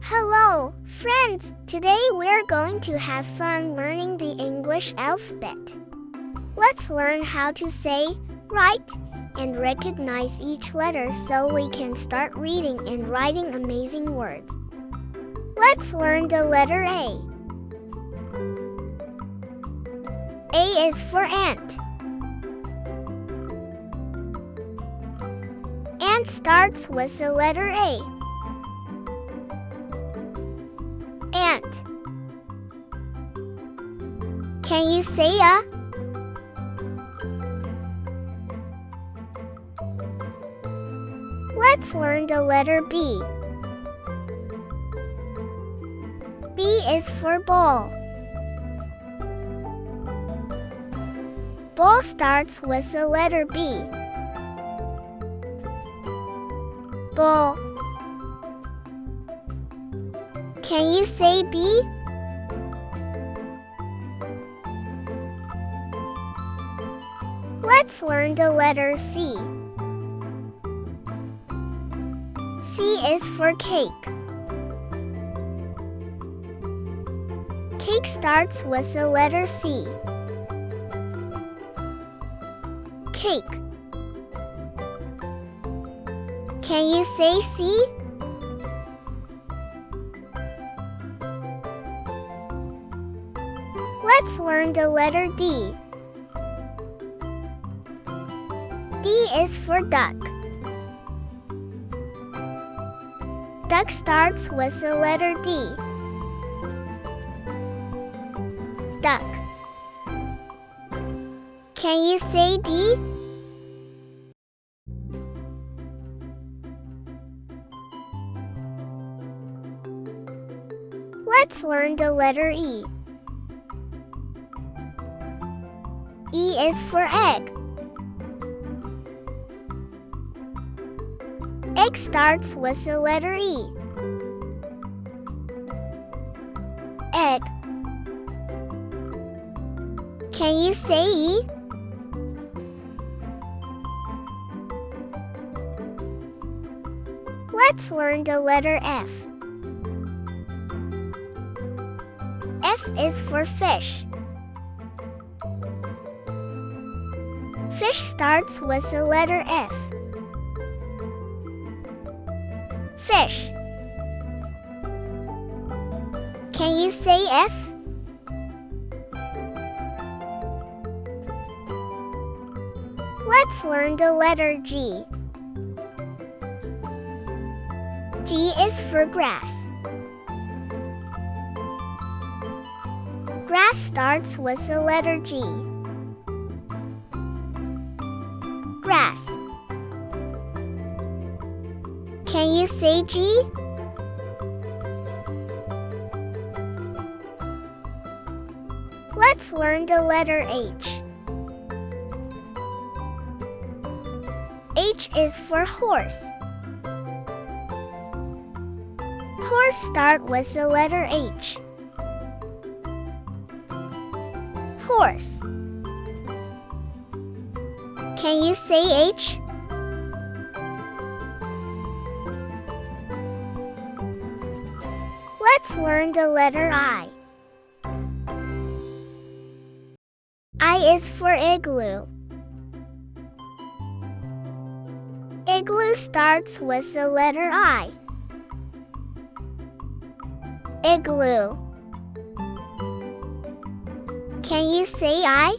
Hello, friends! Today we're going to have fun learning the English alphabet. Let's learn how to say, write, and recognize each letter so we can start reading and writing amazing words. Let's learn the letter A. A is for ant. Ant starts with the letter A. Ant. Can you say a? Let's learn the letter B. B is for ball. Ball starts with the letter B. Ball. Can you say B? Let's learn the letter C. C is for cake. Cake starts with the letter C. Cake. Can you say C? Let's learn the letter D. D is for duck. Duck starts with the letter D. Duck. Can you say D? Let's learn the letter E. E is for egg. Egg starts with the letter E. Egg. Can you say E? Let's learn the letter F. F is for fish. Fish starts with the letter F. Fish. Can you say F? Let's learn the letter G. G is for grass. Grass starts with the letter G. Grass. Can you say G? Let's learn the letter H. H is for horse. Horse starts with the letter H. Horse. Can you say H? Let's learn the letter I. I is for igloo. Igloo starts with the letter I. Igloo. Can you say I?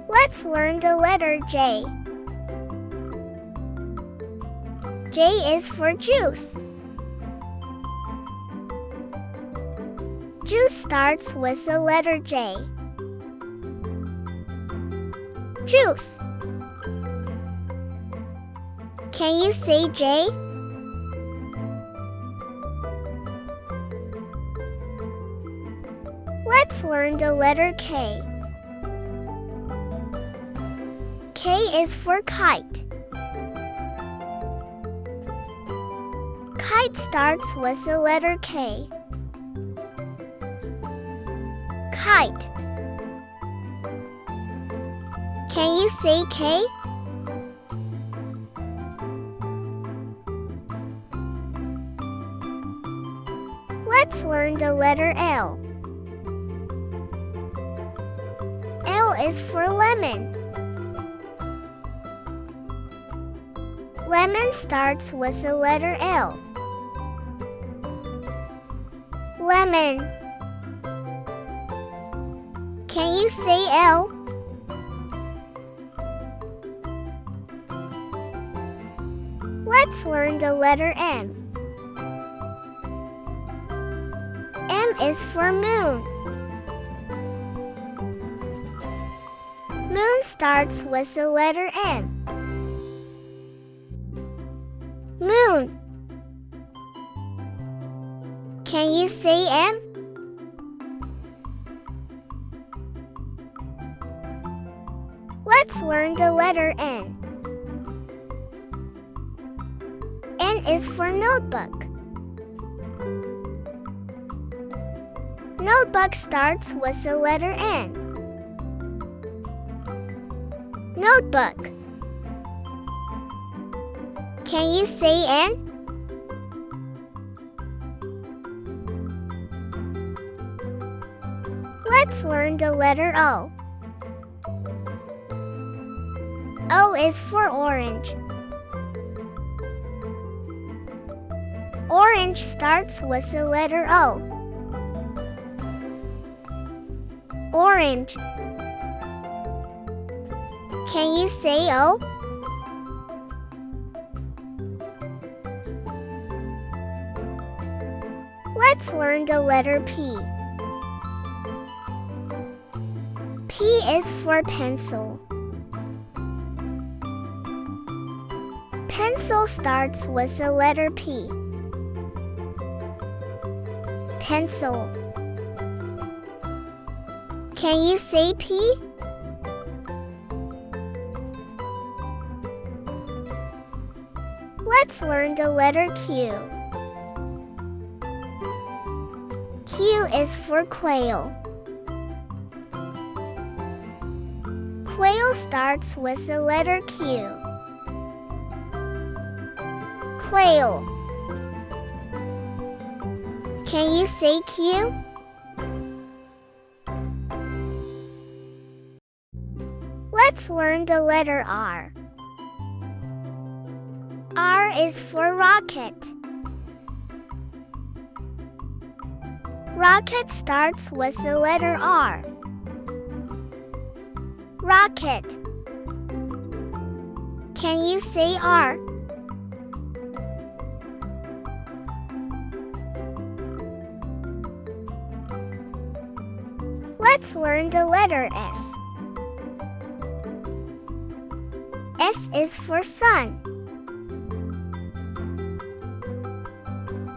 Let's learn the letter J. J is for juice. Juice starts with the letter J. Juice. Can you say J? Let's learn the letter K. K is for kite. Kite starts with the letter K. Kite. Can you say K? Let's learn the letter L. L is for lemon. Lemon starts with the letter L. Lemon. Can you say L? Let's learn the letter M. M is for moon. Moon starts with the letter M. Moon. Can you say M? Let's learn the letter N. N is for notebook. Notebook starts with the letter N. Notebook. Can you say N? Let's learn the letter O. O is for orange. Orange starts with the letter O. Orange. Can you say O? Let's learn the letter P. P is for pencil. Pencil starts with the letter P. Pencil. Can you say P? Let's learn the letter Q. Q is for quail. Quail starts with the letter Q. Quail. Can you say Q? Let's learn the letter R. R is for rocket. Rocket starts with the letter R. Rocket. Can you say R? Let's learn the letter S. S is for sun.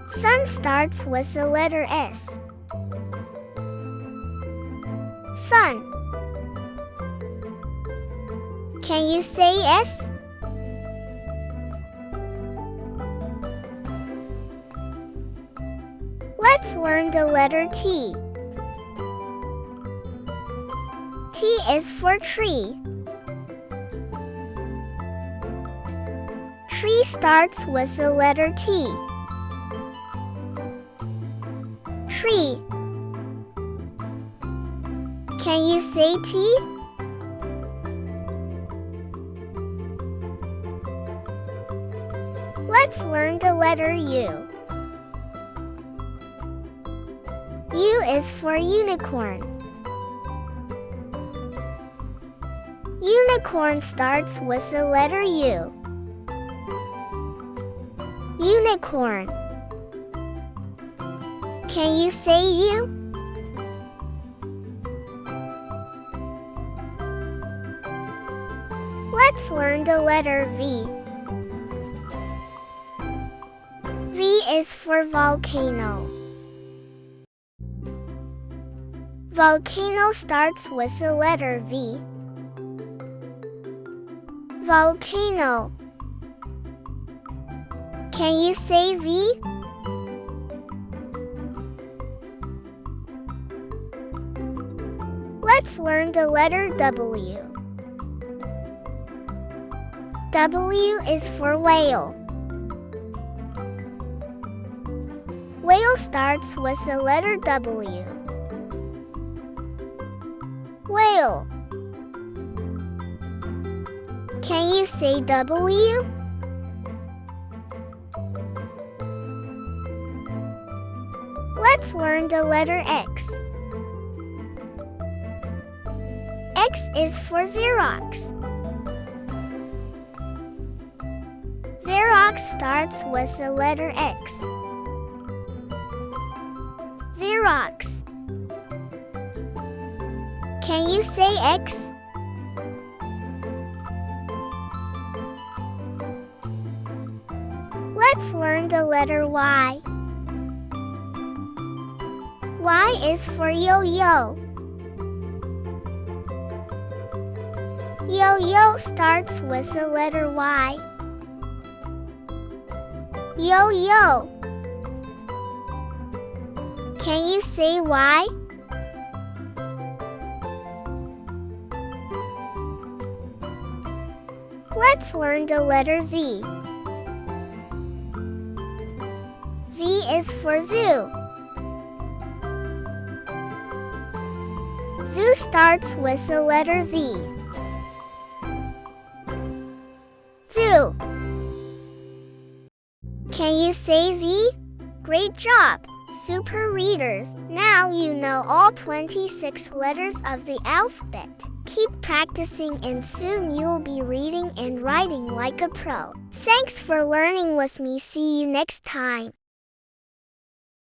Sun starts with the letter S. Sun. Can you say S? Let's learn the letter T. T is for tree. Tree starts with the letter T. Tree. Can you say T? Let's learn the letter U. U is for unicorn. Unicorn starts with the letter U. Unicorn. Can you say U? Let's learn the letter V. V is for volcano. Volcano starts with the letter V. Volcano. Can you say V? Let's learn the letter W. W is for whale. Whale starts with the letter W. Whale. Can you say W? Let's learn the letter X. X is for Xerox. Xerox starts with the letter X. Xerox. Can you say X? Let's learn the letter Y. Y is for yo-yo. Yo-yo starts with the letter Y. Yo-yo. Can you say Y? Let's learn the letter Z. Z is for zoo. Zoo starts with the letter Z. Zoo. Can you say Z? Great job, super readers! Now you know all 26 letters of the alphabet. Keep practicing and soon you'll be reading and writing like a pro. Thanks for learning with me. See you next time.